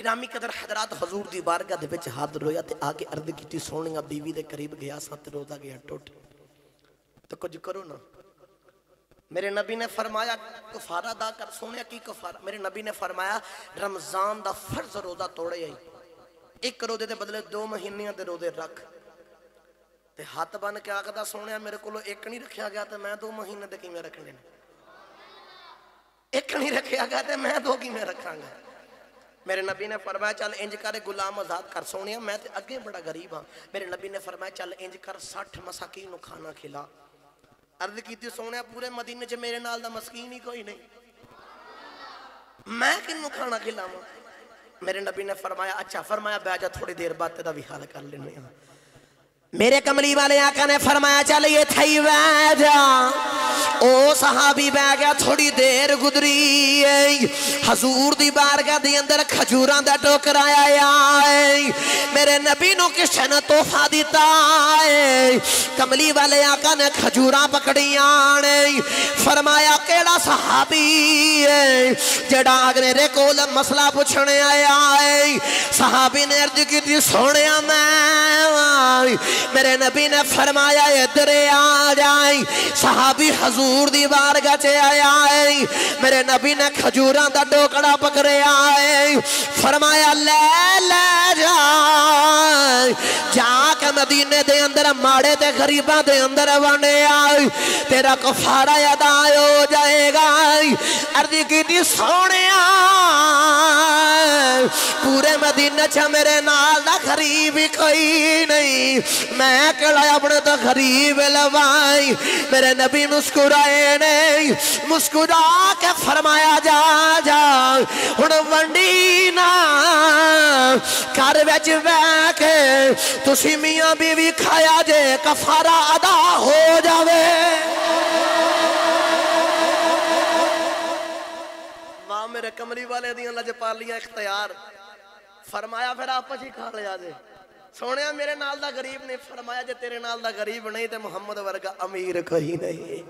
गिरामी कदर हजरात हजूर दी बारगाह दे विच हाज़िर होया ते आके अर्ज की सोहणिया बीवी दे करीब गया सत रोजा गया टुट तो कुछ करो ना। मेरे नबी ने फरमाया कफारा अदा कर। सोने की कफारा? मेरे नबी ने फरमाया रमजान दा फर्ज रोजा तोड़े आई, एक रोजे के बदले 2 महीने के रोजे रख। ते हाथ बन के आखदा सोने मेरे को एक नहीं रखा गया तो मैं 2 महीने के किवें रखने, एक नहीं रखा गया तो मैं 2 किवें रखांगा। मेरे नबी ने फरमाया चल इंज कर गुलाम आजाद कर। सोने मैं तो अगे बड़ा गरीब हाँ। मेरे नबी ने फरमाया चल इंज कर 60 मसाकीन खाना खिला। अर्ज की सोने पूरे मदीने च मेरे नाल दा मस्कीन ही कोई नहीं, मैं किन्नू खाना खिलावां? मेरे नबी ने फरमाया अच्छा। फरमाया बैजा थोड़ी देर बाद तेरा भी हाल कर लेने। मेरे कमली वाले आका ने फरमाया चल ये थई बह जा। ओ सहाबी बह गया। थोड़ी देर गुजरी हजूर दी बारगाह दे अंदर खजूरां दा टोकरा आया। मेरे नबी नु किसे ने तोहफा दिता है। कमली वाले आका ने खजूरां पकड़ियां ने। फरमाया केड़ा सहाबी है जेड़ा मेरे कोल मसला पुछने आया है? सहाबी ने अर्ज की सोने मैं। मेरे नबी ने फरमाया इधर आ जाए। सहाबी हजूर दी बारगाह च आया है। मेरे नबी ने खजूरां दा टोकरा पकड़िया है। फरमाया ले ले जा जाके मदीने दे अंदर माड़े ते गरीबां दे अंदर वंडे आ, तेरा कफारा अदा हो जाएगा। अर्ज की सोने पूरे मदीने च मेरे नाल दा गरीब ही कोई नहीं, मैं केड़ा अपने तो गरीब लवाई। मेरे नबी मुस्कुराए नहीं, मुस्कुरा के फरमाया जा जा हुण वंडी ना घर विच बह के तुसी मियां बीवी खाया जे कफारा अदा हो जावे। वाह मेरे कमली वाले दियां लजपालियां इख्तियार। फरमाया फिर आपस ही खा लिया जे। सोने मेरे नाल दा गरीब ने। फरमाया जे तेरे नाल दा गरीब नहीं तो मुहम्मद वर्गा अमीर कोई नहीं।